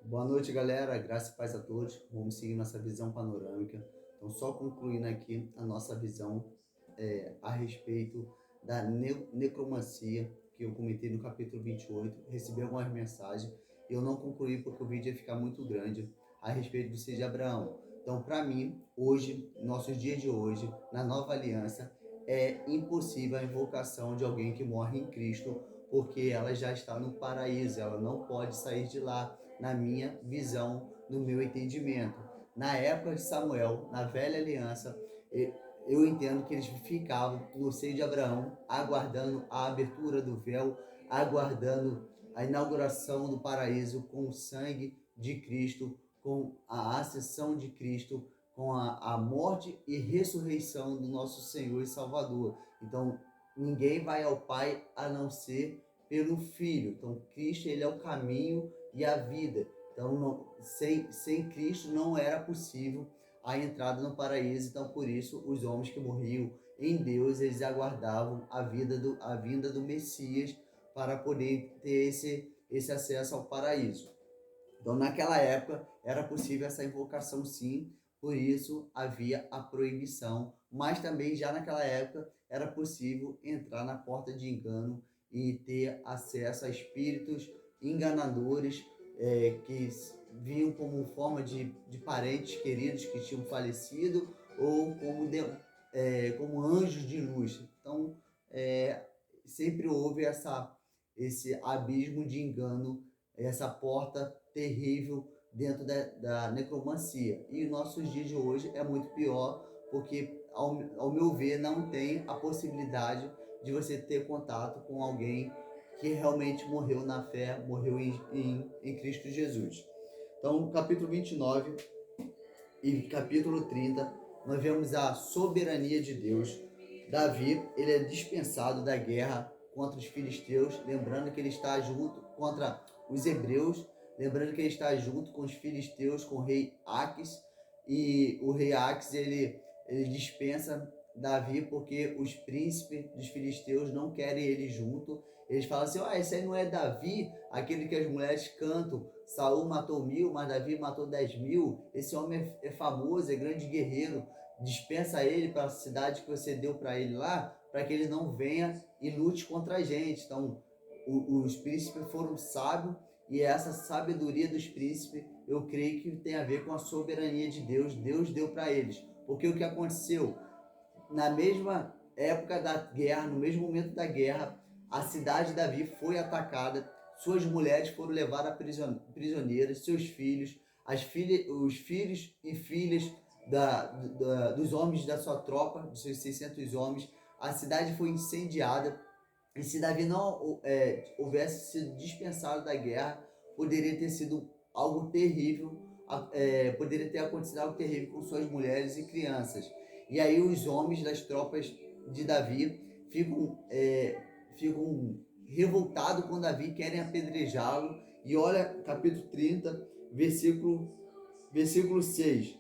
Boa noite, galera. Graça e paz a todos. Vamos seguir nossa visão panorâmica. Então, só concluindo aqui a nossa visão a respeito da necromancia, que eu comentei no capítulo 28. Recebi algumas mensagens. Eu não concluí porque o vídeo ia ficar muito grande a respeito do seed de Abraão. Então, para mim, hoje, nossos dias de hoje, na nova aliança, é impossível a invocação de alguém que morre em Cristo, porque ela já está no paraíso, ela não pode sair de lá, na minha visão, no meu entendimento. Na época de Samuel, na velha aliança, eu entendo que eles ficavam no seio de Abraão, aguardando a abertura do véu, aguardando a inauguração do paraíso com o sangue de Cristo, com a ascensão de Cristo, com a morte e ressurreição do nosso Senhor e Salvador. Então, ninguém vai ao Pai a não ser pelo Filho. Então, Cristo, ele é o caminho e a vida. Então, sem Cristo não era possível a entrada no paraíso. Então, por isso, os homens que morriam em Deus, eles aguardavam a vinda do Messias para poder ter esse acesso ao paraíso. Então, naquela época, era possível essa invocação sim, por isso havia a proibição, mas também já naquela época era possível entrar na porta de engano e ter acesso a espíritos enganadores que vinham como forma de parentes queridos que tinham falecido ou como anjos de luz. Então, é, sempre houve esse abismo de engano, essa porta terrível dentro da necromancia. E nossos dias de hoje é muito pior, porque, ao meu ver, não tem a possibilidade de você ter contato com alguém que realmente morreu na fé, morreu em Cristo Jesus. Então, capítulo 29 e capítulo 30, nós vemos a soberania de Deus. Davi, ele é dispensado da guerra contra os filisteus, lembrando que ele está junto contra os hebreus, lembrando que ele está junto com os filisteus, com o rei Aques, e o rei Aques, ele dispensa Davi porque os príncipes dos filisteus não querem ele junto. Eles falam assim: esse aí não é Davi, aquele que as mulheres cantam, Saul matou 1000, mas Davi matou 10.000. Esse homem é famoso, é grande guerreiro. Dispensa ele para a cidade que você deu para ele lá, para que ele não venha e lute contra a gente. Então, os príncipes foram sábios, e essa sabedoria dos príncipes, eu creio que tem a ver com a soberania de Deus. Deus deu para eles. Porque o que aconteceu? Na mesma época da guerra, no mesmo momento da guerra, a cidade de Davi foi atacada, suas mulheres foram levadas prisioneiras, seus filhos, os filhos e filhas dos homens da sua tropa, dos seus 600 homens. A cidade foi incendiada, e se Davi não houvesse sido dispensado da guerra, poderia ter sido algo terrível, poderia ter acontecido algo terrível com suas mulheres e crianças. E aí os homens das tropas de Davi ficam revoltados com Davi, querem apedrejá-lo. E olha, capítulo 30, versículo 6.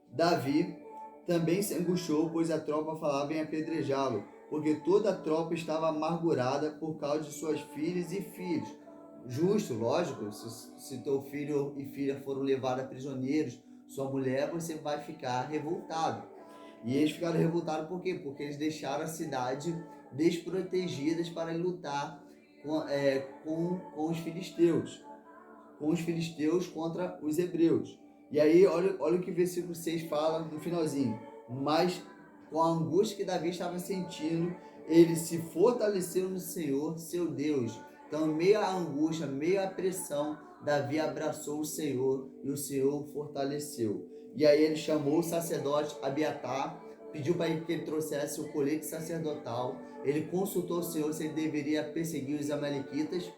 Davi também se angustiou, pois a tropa falava em apedrejá-lo, porque toda a tropa estava amargurada por causa de suas filhas e filhos. Justo, lógico, se teu filho e filha foram levados a prisioneiros, sua mulher, você vai ficar revoltado. E eles ficaram revoltados por quê? Porque eles deixaram a cidade desprotegidas para lutar com os filisteus. Com os filisteus contra os hebreus. E aí, olha o que o versículo 6 fala no finalzinho. Mas com a angústia que Davi estava sentindo, ele se fortaleceu no Senhor, seu Deus. Então, meio à angústia, meio à pressão, Davi abraçou o Senhor e o Senhor o fortaleceu. E aí ele chamou o sacerdote Abiatar, pediu para que ele trouxesse o colete sacerdotal. Ele consultou o Senhor se ele deveria perseguir os amalequitas.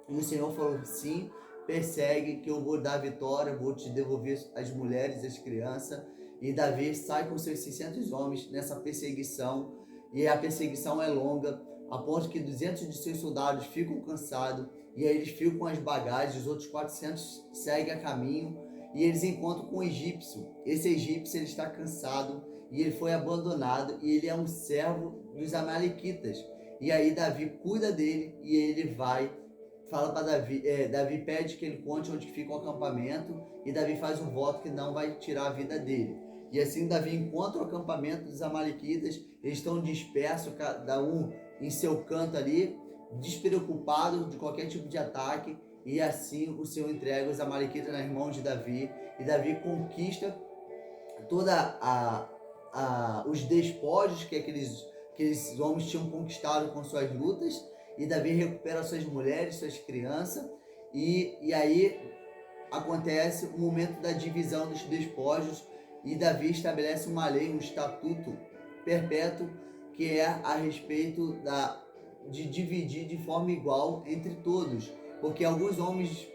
E o Senhor falou: sim, persegue, que eu vou dar vitória, vou te devolver as mulheres e as crianças. E Davi sai com seus 600 homens nessa perseguição, e a perseguição é longa, a ponto que 200 de seus soldados ficam cansados, e aí eles ficam com as bagagens, os outros 400 seguem a caminho, e eles encontram com um egípcio. Esse egípcio, ele está cansado, e ele foi abandonado, e ele é um servo dos amalequitas. E aí Davi cuida dele, e ele vai fala para Davi, Davi pede que ele conte onde fica o acampamento e Davi faz um voto que não vai tirar a vida dele. E assim Davi encontra o acampamento dos amalequitas, eles estão dispersos, cada um em seu canto ali, despreocupados de qualquer tipo de ataque, e assim o Senhor entrega os amalequitas nas mãos de Davi, e Davi conquista toda os despojos que aqueles homens tinham conquistado com suas lutas, e Davi recupera suas mulheres, suas crianças, e aí acontece o momento da divisão dos despojos, e Davi estabelece uma lei, um estatuto perpétuo, que é a respeito de dividir de forma igual entre todos, porque alguns homens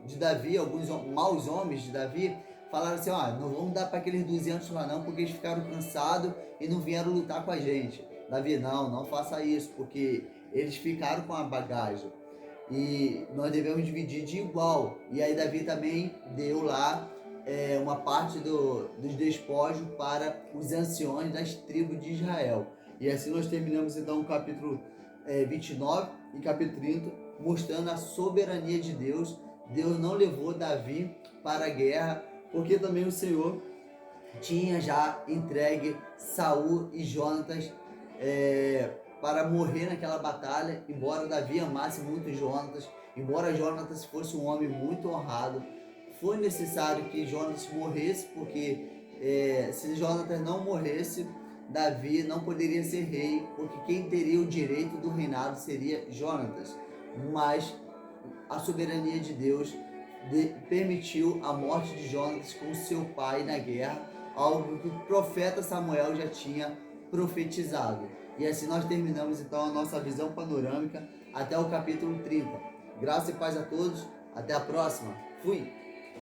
de Davi, alguns maus homens de Davi, falaram assim, não vamos dar para aqueles 200 lá não, porque eles ficaram cansados e não vieram lutar com a gente. Davi, não faça isso, porque eles ficaram com a bagagem e nós devemos dividir de igual. E aí Davi também deu lá uma parte dos despojos para os anciões das tribos de Israel. E assim nós terminamos então o capítulo 29 e capítulo 30, mostrando a soberania de Deus. Deus não levou Davi para a guerra, porque também o Senhor tinha já entregue Saul e Jonatas para morrer naquela batalha, embora Davi amasse muito Jonatas, embora Jonatas fosse um homem muito honrado, foi necessário que Jonatas morresse, porque se Jonatas não morresse, Davi não poderia ser rei, porque quem teria o direito do reinado seria Jonatas. Mas a soberania de Deus permitiu a morte de Jonatas com seu pai na guerra, algo que o profeta Samuel já tinha profetizado. E assim nós terminamos então a nossa visão panorâmica até o capítulo 30. Graça e paz a todos, até a próxima. Fui!